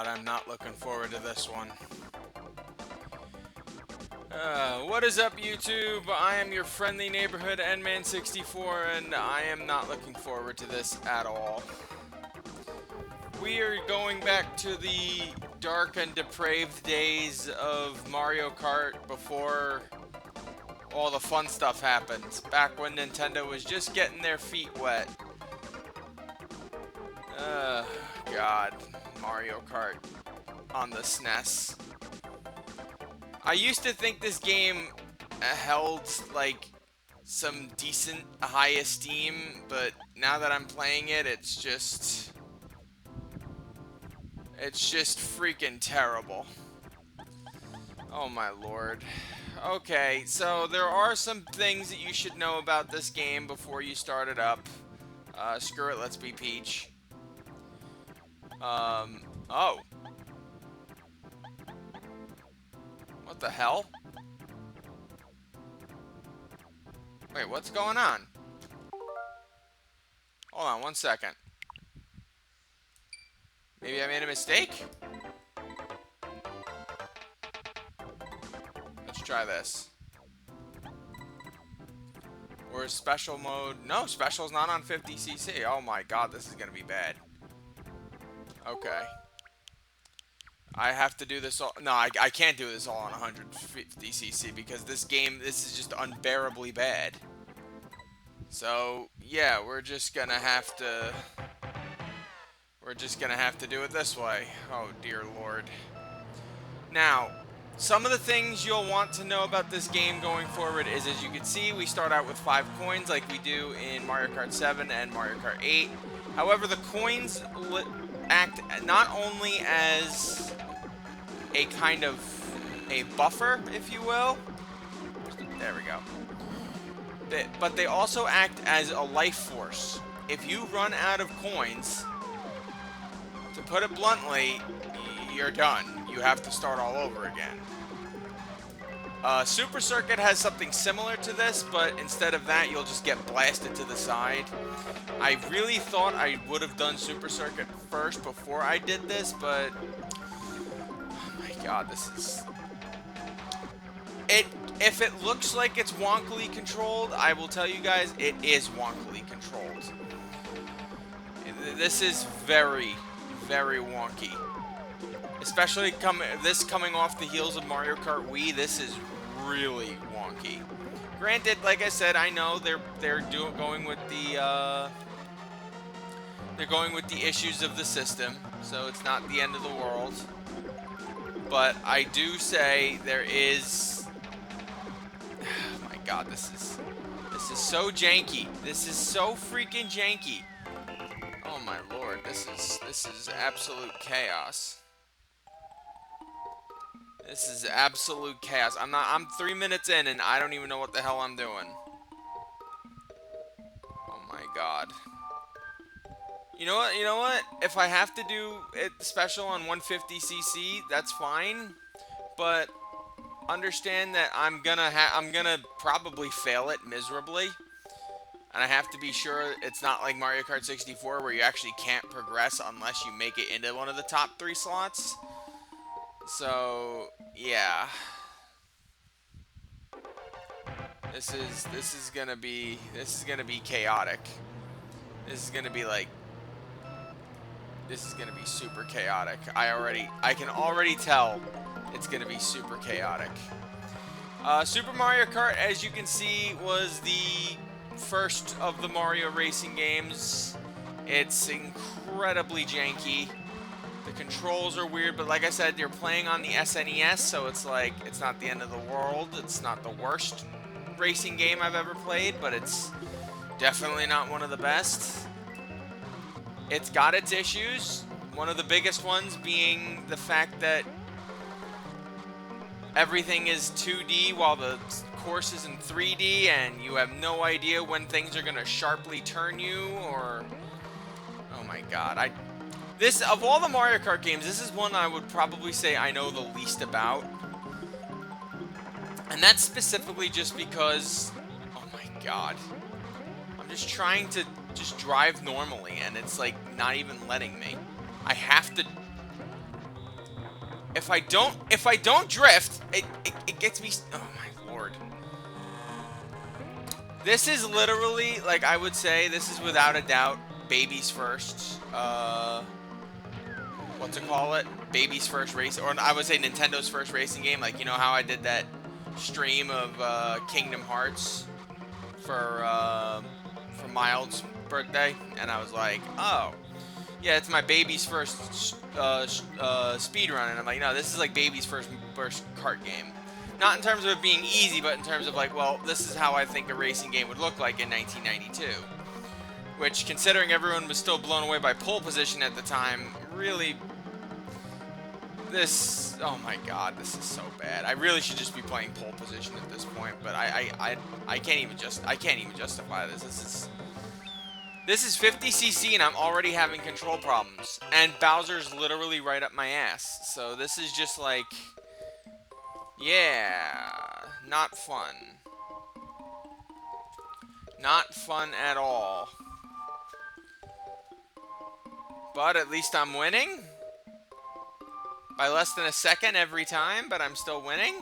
God, I'm not looking forward to this one. What is up, YouTube? I am your friendly neighborhood Nman64, and I am not looking forward to this at all. We are going back to the dark and depraved days of Mario Kart before all the fun stuff happened. Back when Nintendo was just getting their feet wet. God. Mario Kart on the SNES. I used to think this game held, like, some decent high esteem, but now that I'm playing it, it's just freaking terrible. Oh my lord. Okay, so there are some things that you should know about this game before you start it up. Screw it, let's be Peach. Oh. What the hell? Wait, what's going on? Hold on one second. Maybe I made a mistake? Let's try this. Or is special mode? No, special's not on 50cc. Oh my god, this is gonna be bad. Okay. I have to do this all... No, I can't do this all on 150cc because this is just unbearably bad. So, yeah, we're just gonna have to do it this way. Oh, dear lord. Now, some of the things you'll want to know about this game going forward is, as you can see, we start out with 5 coins like we do in Mario Kart 7 and Mario Kart 8. However, the coins act not only as a kind of a buffer, if you will. There we go. But they also act as a life force. If you run out of coins, to put it bluntly, you're done. You have to start all over again. Super Circuit has something similar to this, but instead of that, you'll just get blasted to the side. I really thought I would have done Super Circuit first before I did this, but... Oh my god, this is... If it looks like it's wonkily controlled, I will tell you guys, it is wonkily controlled. This is very, very wonky. Especially coming off the heels of Mario Kart Wii, this is really wonky. Granted, like I said, I know they're going with the issues of the system, so it's not the end of the world. But I do say there is... Oh my god, this is so janky. This is so freaking janky. Oh my lord, this is absolute chaos. This is absolute chaos. I'm 3 minutes in and I don't even know what the hell I'm doing. Oh my god. You know what? If I have to do it special on 150cc, that's fine. But understand that I'm gonna probably fail it miserably. And I have to be sure it's not like Mario Kart 64 where you actually can't progress unless you make it into one of the top 3 slots. So, yeah. This is gonna be chaotic. This is gonna be super chaotic. I can already tell it's gonna be super chaotic. Super Mario Kart, as you can see, was the first of the Mario racing games. It's incredibly janky. The controls are weird, but like I said, you're playing on the SNES, so it's like, it's not the end of the world. It's not the worst racing game I've ever played, but it's definitely not one of the best. It's got its issues. One of the biggest ones being the fact that everything is 2D while the course is in 3D, and you have no idea when things are going to sharply turn you, or... Oh my god, of all the Mario Kart games, this is one I would probably say I know the least about. And that's specifically just because... Oh my god. I'm just trying to just drive normally, and it's like not even letting me. I have to If I don't drift, it gets me. Oh my lord. This is literally, like, I would say, this is without a doubt baby's first, what's it call it? Baby's first race, or I would say Nintendo's first racing game. Like, you know how I did that stream of Kingdom Hearts for Mild's birthday, and I was like, oh, yeah, it's my baby's first speed run, and I'm like, no, this is like baby's first kart game. Not in terms of it being easy, but in terms of like, well, this is how I think a racing game would look like in 1992. Which, considering everyone was still blown away by pole position at the time, really, this, oh my god, this is so bad. I really should just be playing pole position at this point, but I can't even justify this. This is 50cc and I'm already having control problems. And Bowser's literally right up my ass. So this is just like, yeah, not fun. Not fun at all. But at least I'm winning. By less than a second every time, but I'm still winning.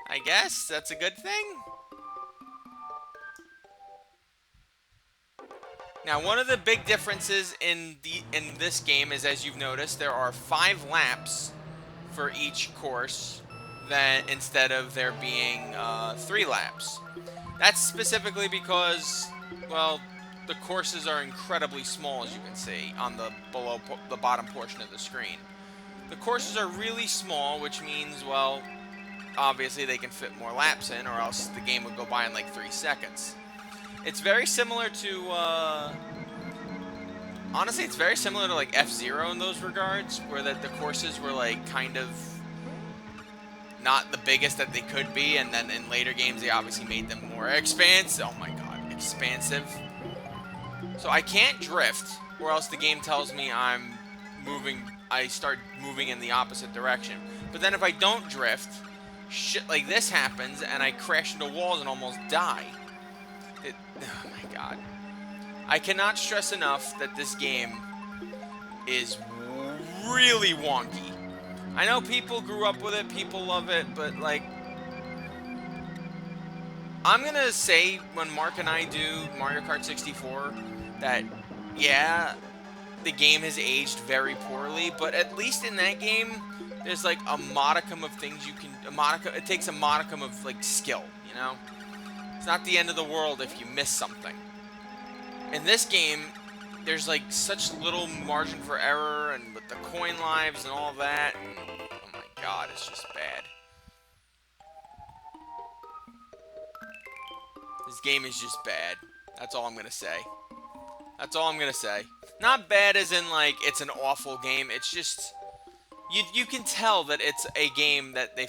I guess that's a good thing. Now, one of the big differences in this game is, as you've noticed, there are 5 laps for each course, then instead of there being 3 laps. That's specifically because, well, the courses are incredibly small, as you can see on the bottom portion of the screen. The courses are really small, which means, well, obviously they can fit more laps in, or else the game would go by in like 3 seconds. It's very similar to, honestly, it's very similar to like F-Zero in those regards, where the courses were like kind of not the biggest that they could be, and then in later games they obviously made them more expansive. Oh my god, expansive. So I can't drift, or else the game tells me I start moving in the opposite direction. But then if I don't drift, shit like this happens, and I crash into walls and almost die. Oh my god. I cannot stress enough that this game is really wonky. I know people grew up with it, people love it, but like, I'm gonna say when Mark and I do Mario Kart 64 that, yeah, the game has aged very poorly, but at least in that game, there's like a modicum of things you can, it takes a modicum of like skill, you know? It's not the end of the world if you miss something. In this game, there's like such little margin for error, and with the coin lives and all that, and oh my god, it's just bad. This game is just bad. That's all I'm gonna say. That's all I'm gonna say. Not bad as in like it's an awful game. It's just you can tell that it's a game that that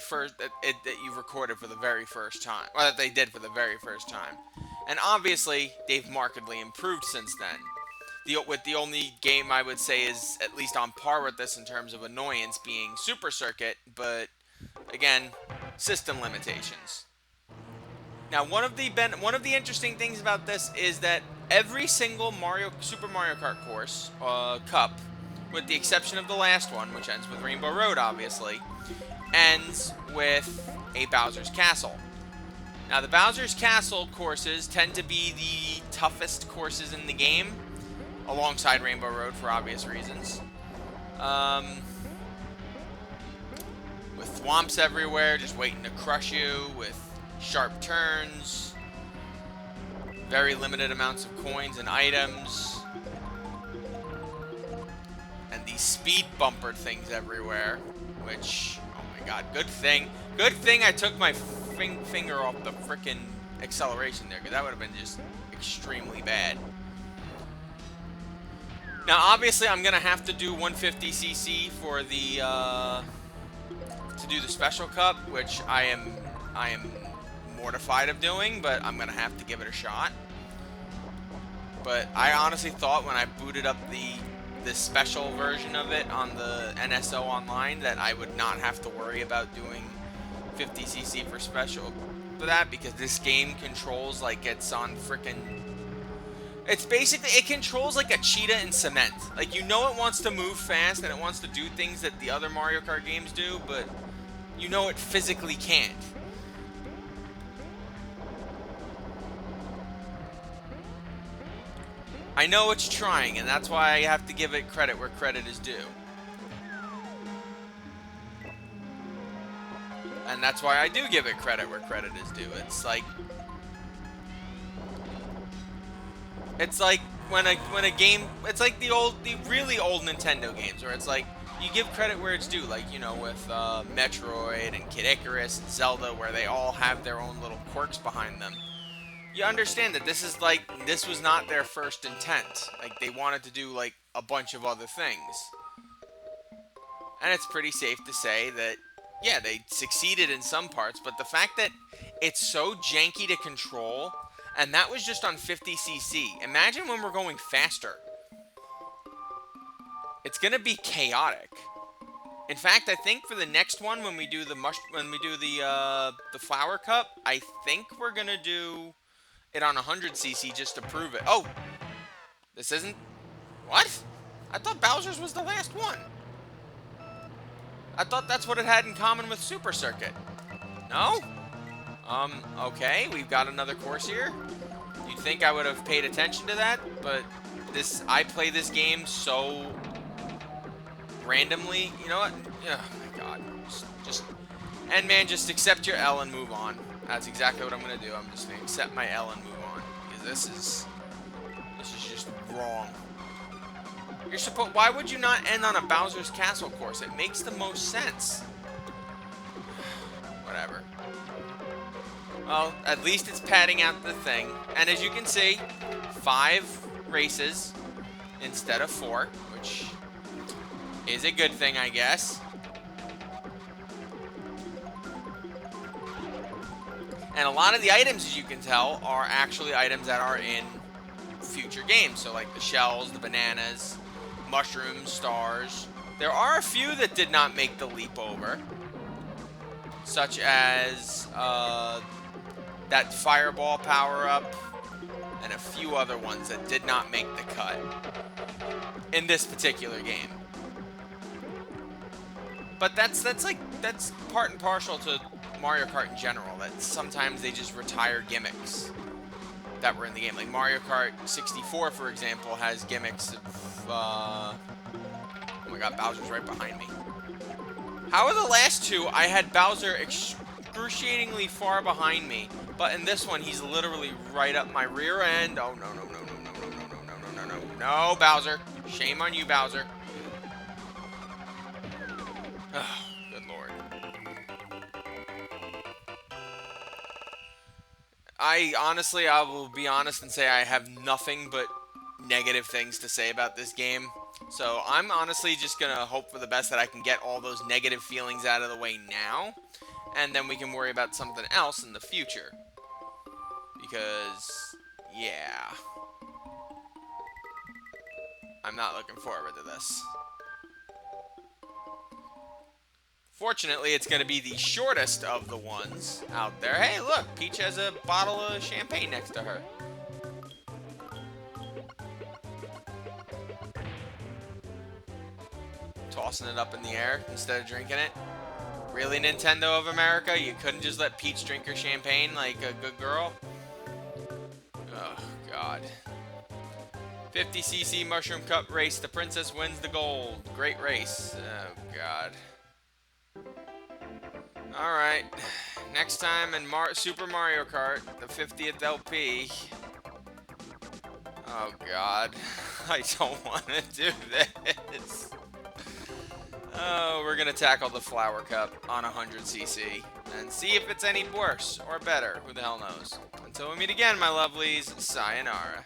you recorded for the very first time, or that they did for the very first time. And obviously, they've markedly improved since then. The only game I would say is at least on par with this in terms of annoyance being Super Circuit, but again, system limitations. Now, one of the interesting things about this is that every single Super Mario Kart course, cup, with the exception of the last one, which ends with Rainbow Road, obviously, ends with a Bowser's Castle. Now, the Bowser's Castle courses tend to be the toughest courses in the game, alongside Rainbow Road for obvious reasons. With thwomps everywhere, just waiting to crush you, with sharp turns, very limited amounts of coins and items, and these speed bumper things everywhere, which, oh my god, good thing I took my finger off the frickin' acceleration there, because that would have been just extremely bad. Now, obviously, I'm gonna have to do 150cc for the to do the special cup, which I am mortified of doing, but I'm gonna have to give it a shot. But I honestly thought when I booted up the special version of it on the NSO online that I would not have to worry about doing 50cc for special for that, because this game controls like it's on frickin', It's basically, it controls like a cheetah in cement. Like, you know it wants to move fast and it wants to do things that the other Mario Kart games do, but you know it physically can't. I know it's trying, and that's why I have to give it credit where credit is due. And that's why I do give it credit where credit is due. It's like when a game, it's like the really old Nintendo games where it's like you give credit where it's due, like, you know, with Metroid and Kid Icarus and Zelda, where they all have their own little quirks behind them. You understand that this was not their first intent. Like, they wanted to do like a bunch of other things. And it's pretty safe to say that, yeah, they succeeded in some parts, but the fact that it's so janky to control, and that was just on 50cc. Imagine when we're going faster. It's gonna be chaotic. In fact, I think for the next one, when we do the flower cup, I think we're gonna do it on 100cc just to prove it. Oh, this isn't. What? I thought Bowser's was the last one. I thought that's what it had in common with Super Circuit. No? Okay, we've got another course here. You'd think I would have paid attention to that, but I play this game so randomly. You know what? Oh my god. Just accept your L and move on. That's exactly what I'm gonna do. I'm just gonna accept my L and move on. Because this is just wrong. Why would you not end on a Bowser's Castle course? It makes the most sense. Whatever. Well, at least it's padding out the thing. And as you can see, 5 races instead of 4, which is a good thing, I guess. And a lot of the items, as you can tell, are actually items that are in future games. So like the shells, the bananas, mushrooms, stars. There are a few that did not make the leap over, such as that fireball power-up and a few other ones that did not make the cut in this particular game. But that's part and parcel to Mario Kart in general, that sometimes they just retire gimmicks that were in the game. Like Mario Kart 64, for example, has gimmicks of, oh my god, Bowser's right behind me. How are the last two, I had Bowser excruciatingly far behind me, but in this one, he's literally right up my rear end. Oh, no, no, no, no, no, no, no, no, no, no, no, no, Bowser. Shame on you, Bowser. Oh, good lord. I will be honest and say I have nothing but negative things to say about this game. So I'm honestly just going to hope for the best that I can get all those negative feelings out of the way now. And then we can worry about something else in the future. Because, yeah. I'm not looking forward to this. Fortunately, it's going to be the shortest of the ones out there. Hey, look, Peach has a bottle of champagne next to her. Tossing it up in the air instead of drinking it. Really, Nintendo of America? You couldn't just let Peach drink her champagne like a good girl? Oh, God. 50cc Mushroom Cup race. The princess wins the gold. Great race. Oh, God. Alright, next time in Super Mario Kart, the 50th LP. Oh god, I don't want to do this. Oh, we're going to tackle the Flower Cup on 100cc and see if it's any worse or better. Who the hell knows? Until we meet again, my lovelies, sayonara.